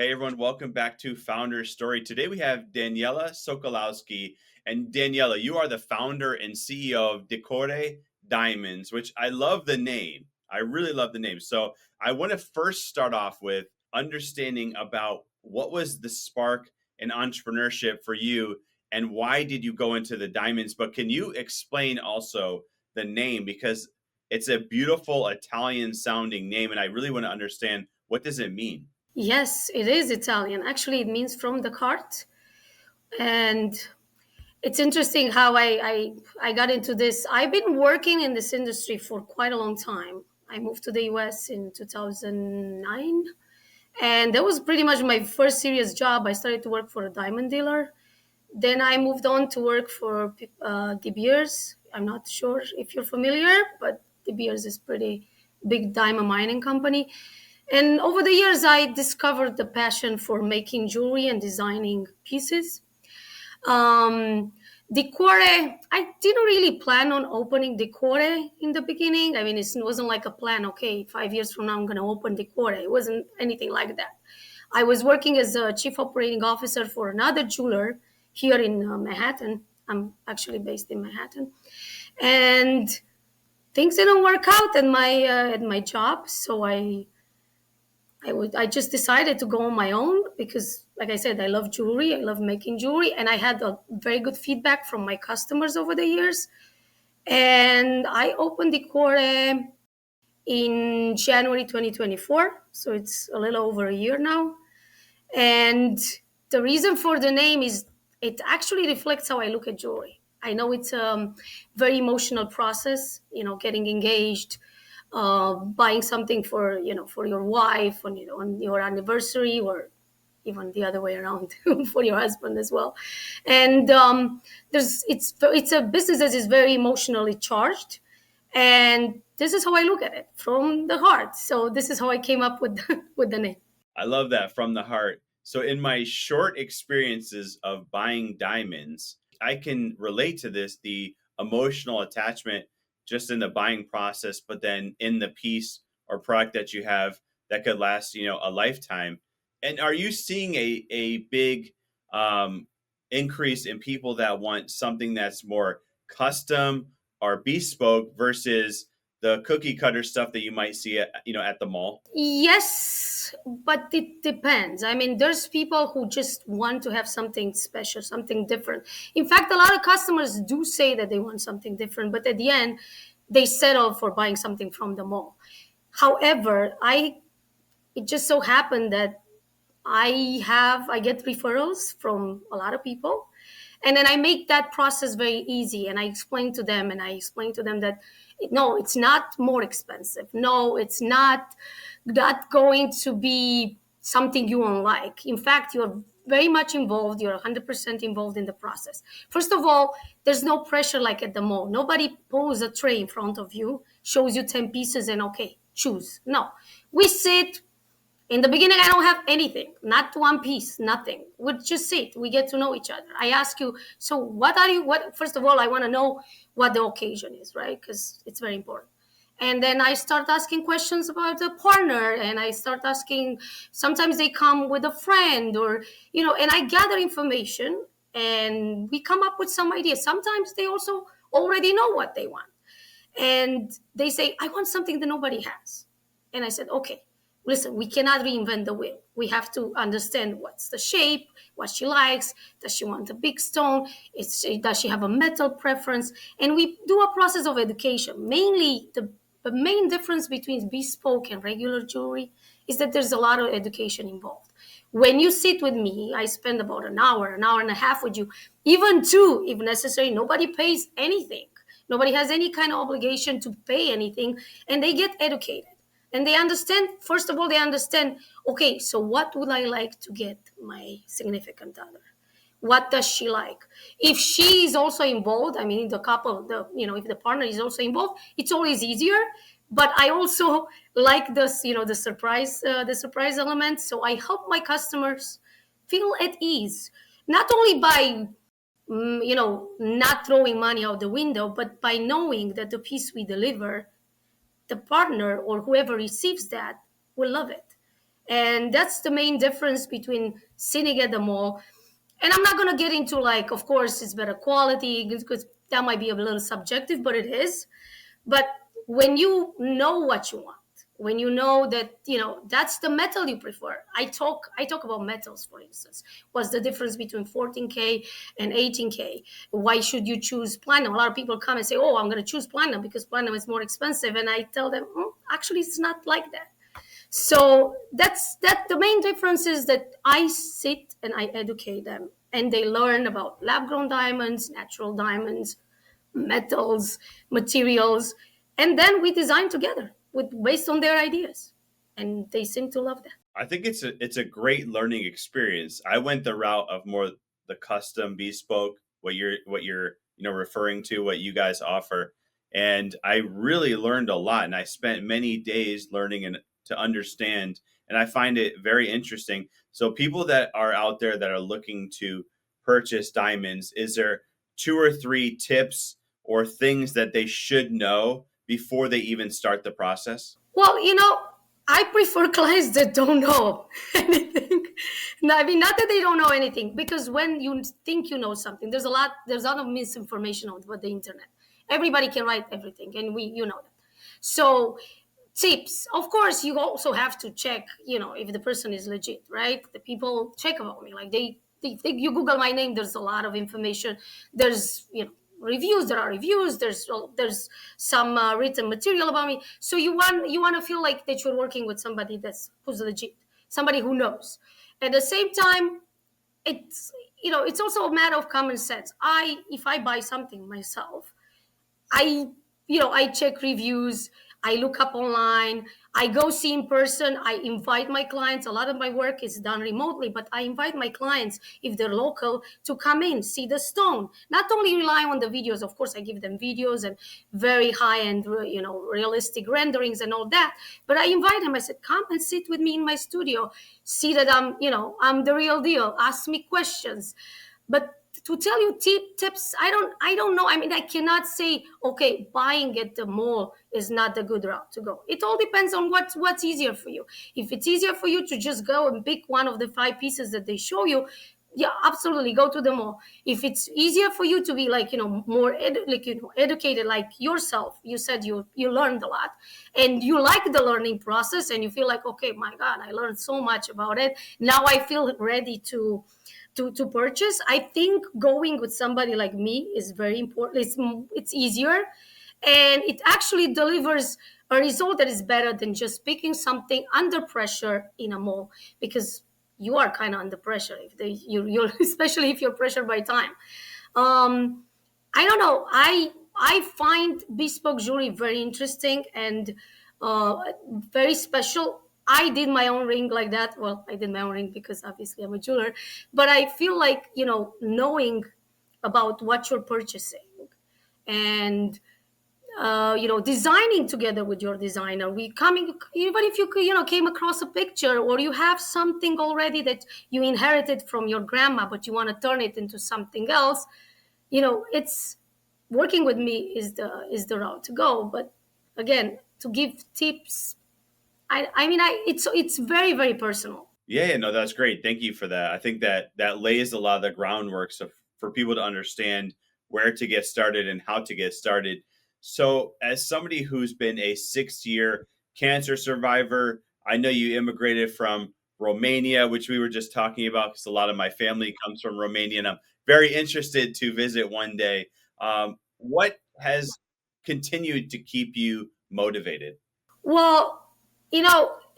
Hey everyone, welcome back to Founder Story. Today we have Daniela Sokolowski. And Daniela, you are the founder and CEO of DiCuore Diamonds, which I love the name. I really love the name. So I want to first start off with understanding about what was the spark in entrepreneurship for you and why did you go into the diamonds? But can you explain also the name, because it's a beautiful Italian sounding name and I really want to understand, what does it mean? Yes, it is Italian. Actually, it means from the heart. And it's interesting how I got into this. I've been working in this industry for quite a long time. I moved to the US in 2009. And that was pretty much my first serious job. I started to work for a diamond dealer. Then I moved on to work for De Beers. I'm not sure if you're familiar, but De Beers is pretty big diamond mining company. And over the years, I discovered the passion for making jewelry and designing pieces. Um, DiCuore, I didn't really plan on opening DiCuore in the beginning. I mean, it wasn't like a plan, okay, 5 years from now, I'm going to open DiCuore. It wasn't anything like that. I was working as a chief operating officer for another jeweler here in Manhattan. I'm actually based in Manhattan. And things didn't work out at my job. So I just decided to go on my own because, like I said, I love jewelry. I love making jewelry, and I had a very good feedback from my customers over the years. And I opened DiCuore in January 2024, so it's a little over a year now. And the reason for the name is it actually reflects how I look at jewelry. I know it's a very emotional process, getting engaged, buying something for your wife on your anniversary, or even the other way around for your husband as well. And it's a business that is very emotionally charged, and this is how I look at it, from the heart. So this is how I came up with with the name. I love that, from the heart. So, in my short experiences of buying diamonds, I can relate to this, the emotional attachment just in the buying process, but then in the piece or product that you have that could last, a lifetime. And are you seeing a big um, increase in people that want something that's more custom or bespoke versus the cookie cutter stuff that you might see at the mall? Yes, but it depends. I mean, there's people who just want to have something special, something different. In fact, a lot of customers do say that they want something different, but at the end, they settle for buying something from the mall. However, it just so happened that I get referrals from a lot of people, and then I make that process very easy, and I explain to them that no, it's not more expensive. No, it's not going to be something you won't like. In fact, you're very much involved. You're 100% involved in the process. First of all, there's no pressure like at the mall. Nobody pulls a tray in front of you, shows you 10 pieces, and okay, choose. No, we sit. In the beginning, I don't have anything, not one piece, nothing. We just sit. We get to know each other. I ask you, so first of all, I want to know what the occasion is, right? Because it's very important. And then I start asking questions about the partner, and I start asking, sometimes they come with a friend, and I gather information, and we come up with some ideas. Sometimes they also already know what they want. And they say, I want something that nobody has. And I said, okay, listen, we cannot reinvent the wheel. We have to understand what's the shape, what she likes. Does she want a big stone? Does she have a metal preference? And we do a process of education. Mainly, the main difference between bespoke and regular jewelry is that there's a lot of education involved. When you sit with me, I spend about an hour and a half with you, even two, if necessary. Nobody pays anything. Nobody has any kind of obligation to pay anything, and they get educated. And they understand, first of all, okay, so what would I like to get my significant other? What does she like? If she is also involved, I mean, the couple, if the partner is also involved, it's always easier. But I also like this, the surprise element. So I help my customers feel at ease, not only by not throwing money out the window, but by knowing that the piece we deliver, the partner or whoever receives that will love it. And that's the main difference between sitting at the mall. And I'm not going to get into, like, of course it's better quality, because that might be a little subjective, but it is. But when you know what you want, when you know that, that's the metal you prefer. I talk about metals, for instance. What's the difference between 14K and 18K? Why should you choose platinum? A lot of people come and say, oh, I'm going to choose platinum because platinum is more expensive. And I tell them, actually it's not like that. So that the main difference is that I sit and I educate them, and they learn about lab grown diamonds, natural diamonds, metals, materials, and then we design together based on their ideas, and they seem to love that. I think it's a great learning experience. I went the route of more the custom bespoke, what you're referring to, what you guys offer, and I really learned a lot. And I spent many days learning and to understand, and I find it very interesting. So people that are out there that are looking to purchase diamonds, is there two or three tips or things that they should know before they even start the process? Well, I prefer clients that don't know anything. No, I mean, not that they don't know anything, because when you think you know something, there's a lot of misinformation on the internet. Everybody can write everything, and you know that. So, tips, of course, you also have to check, if the person is legit, right? The people check about me, like they you Google my name, there's a lot of information. There's, reviews, there are reviews, there's some written material about me. So you want to feel like that you're working with somebody who's legit, somebody who knows. At the same time, it's also a matter of common sense. If I buy something myself, I check reviews, I look up online, I go see in person, I invite my clients. A lot of my work is done remotely, but I invite my clients, if they're local, to come in, see the stone. Not only rely on the videos, of course I give them videos and very high-end, realistic renderings and all that, but I invite them. I said, come and sit with me in my studio, see that I'm the real deal, ask me questions. But to tell you tips, I don't know. I mean, I cannot say, okay, buying at the mall is not the good route to go. It all depends on what's easier for you. If it's easier for you to just go and pick one of the 5 pieces that they show you, yeah, absolutely, go to the mall. If it's easier for you to be, like, more educated, like yourself, you said you learned a lot and you like the learning process, and you feel like, okay, my God, I learned so much about it, now I feel ready to purchase. I think going with somebody like me is very important. It's easier, and it actually delivers a result that is better than just picking something under pressure in a mall, because you are kind of under pressure if you're especially if you're pressured by time. um I don't know. I find bespoke jewelry very interesting and uh, very special. I did my own ring like that. Well, I did my own ring because obviously I'm a jeweler, but I feel like, knowing about what you're purchasing, and designing together with your designer. We coming Even if you could, came across a picture, or you have something already that you inherited from your grandma, but you want to turn it into something else. It's working with me is the route to go. But again, to give tips, I mean, it's very, very personal. Yeah, yeah, no, that's great. Thank you for that. I think that that lays a lot of the groundwork so for people to understand where to get started and how to get started. So, as somebody who's been a 6-year cancer survivor, I know you immigrated from Romania, which we were just talking about because a lot of my family comes from Romania, and I'm very interested to visit one day. What has continued to keep you motivated? Well,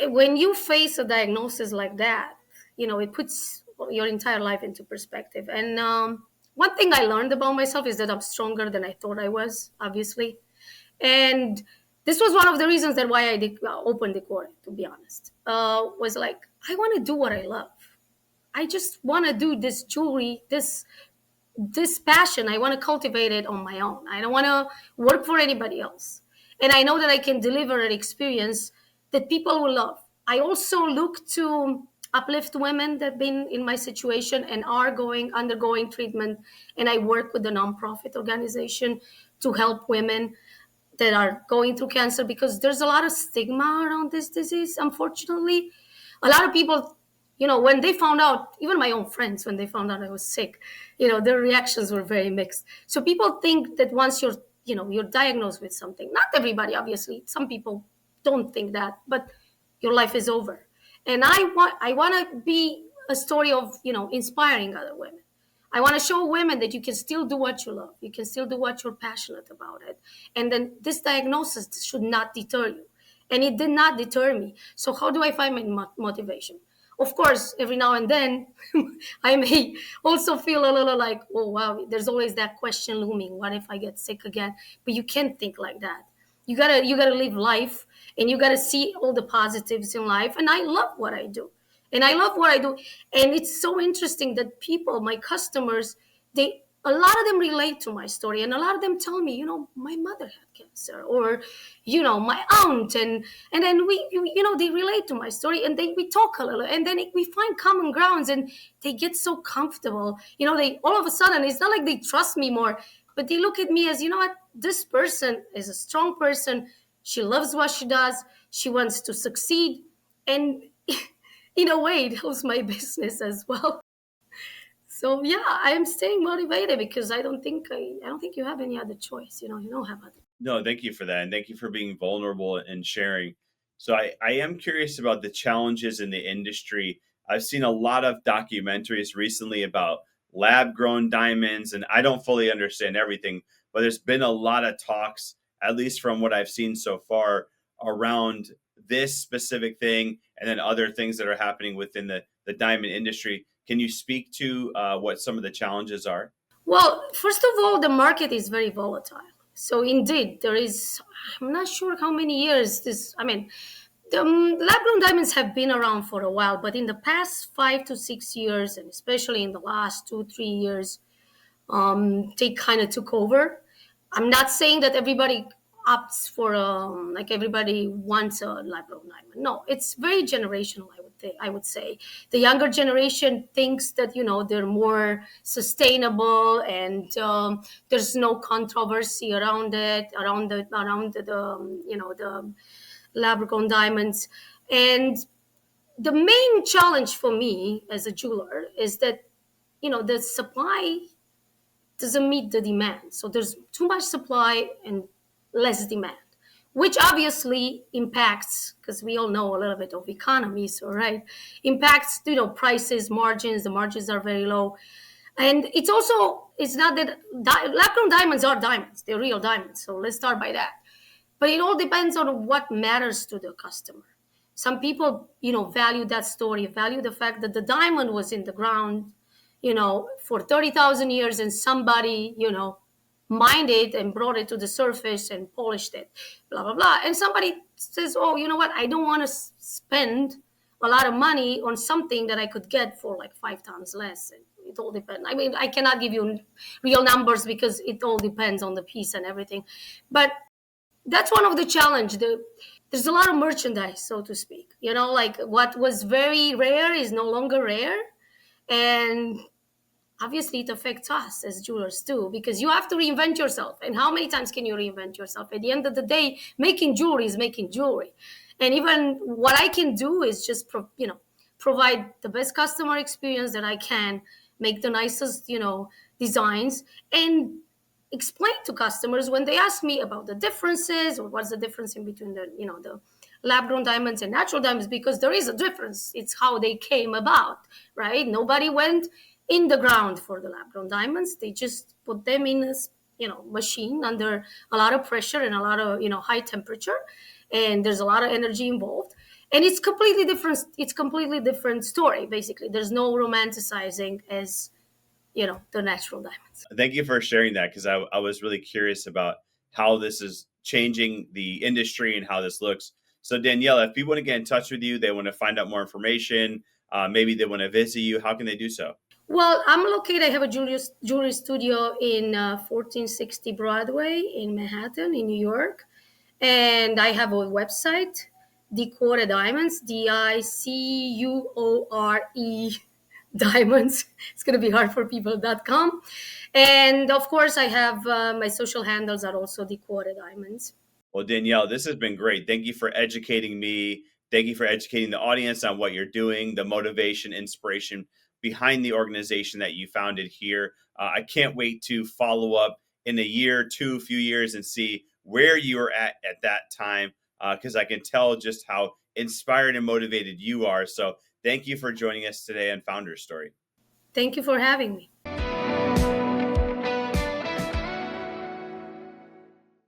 when you face a diagnosis like that, it puts your entire life into perspective. And one thing I learned about myself is that I'm stronger than I thought I was, obviously. And this was one of the reasons that why I opened DiCuore, to be honest. Was like, I want to do what I love. I just want to do this jewelry, this passion. I want to cultivate it on my own. I don't want to work for anybody else. And I know that I can deliver an experience that people will love. I also look to uplift women that have been in my situation and are undergoing treatment. And I work with a nonprofit organization to help women that are going through cancer, because there's a lot of stigma around this disease, unfortunately. A lot of people, when they found out, even my own friends, when they found out I was sick, their reactions were very mixed. So people think that once you're diagnosed with something, not everybody, obviously, some people don't think that, but your life is over. And I want to be a story of, inspiring other women. I want to show women that you can still do what you love. You can still do what you're passionate about it. And then this diagnosis should not deter you. And it did not deter me. So how do I find my motivation? Of course, every now and then, I may also feel a little like, oh wow, there's always that question looming. What if I get sick again? But you can't think like that. You gotta live life, and you gotta see all the positives in life. And I love what I do, and I love what I do. And it's so interesting that people, my customers, a lot of them relate to my story, and a lot of them tell me, my mother had cancer, or my aunt, and then they relate to my story, and then we talk a little, and then we find common grounds, and they get so comfortable. They all of a sudden, it's not like they trust me more, but they look at me as, what, this person is a strong person. She loves what she does. She wants to succeed, and in a way, it helps my business as well. So yeah, I'm staying motivated because I don't think you have any other choice. You don't have other. No, thank you for that. And thank you for being vulnerable and sharing. So I am curious about the challenges in the industry. I've seen a lot of documentaries recently about lab grown diamonds, and I don't fully understand everything, but there's been a lot of talks, at least from what I've seen so far, around this specific thing and then other things that are happening within the diamond industry. Can you speak to what some of the challenges are? Well, first of all, the market is very volatile. So indeed, there is. I'm not sure how many years this. I mean, the lab-grown diamonds have been around for a while, but in the past 5 to 6 years, and especially in the last 2 3 years, they kind of took over. I'm not saying that everybody opts for like everybody wants a lab-grown diamond. No, it's very generational. I would say the younger generation thinks that they're more sustainable, and there's no controversy around it, around the lab-grown diamonds. And the main challenge for me as a jeweler is that the supply doesn't meet the demand. So there's too much supply and less demand, which obviously impacts, because we all know a little bit of economy, so right, impacts prices, margins. The margins are very low, and it's not that lab-grown diamonds are diamonds; they're real diamonds. So let's start by that. But it all depends on what matters to the customer. Some people, value that story, value the fact that the diamond was in the ground, for 30,000 years, and somebody, mined it and brought it to the surface and polished it, blah, blah, blah. And somebody says, oh, you know what? I don't want to spend a lot of money on something that I could get for like 5 times less. And it all depends. I mean, I cannot give you real numbers because it all depends on the piece and everything. But that's one of the challenge. There's a lot of merchandise, so to speak. Like what was very rare is no longer rare, and obviously it affects us as jewelers too, because you have to reinvent yourself. And how many times can you reinvent yourself? At the end of the day, making jewelry is making jewelry, and even what I can do is just provide the best customer experience that I can, make the nicest designs, and explain to customers when they ask me about the differences, or what's the difference in between the lab grown diamonds and natural diamonds, because there is a difference. It's how they came about, right? Nobody went in the ground for the lab grown diamonds. They just put them in a machine under a lot of pressure and a lot of high temperature, and there's a lot of energy involved. And it's completely different story. Basically, there's no romanticizing as the natural diamonds. Thank you for sharing that, because I was really curious about how this is changing the industry and how this looks. So, Daniela, if people want to get in touch with you, they want to find out more information, maybe they want to visit you, how can they do so? Well, I'm located. I have a jewelry studio in 1460 Broadway in Manhattan, in New York, and I have a website, DiCuore Diamonds, DiCuore Diamonds. It's going to be hard for people.com. And of course, I have my social handles are also DiCuore Diamonds. Well, Danielle, this has been great. Thank you for educating me. Thank you for educating the audience on what you're doing, the motivation, inspiration behind the organization that you founded here. I can't wait to follow up in a year, two, few years, and see where you were at that time, because I can tell just how inspired and motivated you are. So thank you for joining us today on Founder's Story. Thank you for having me.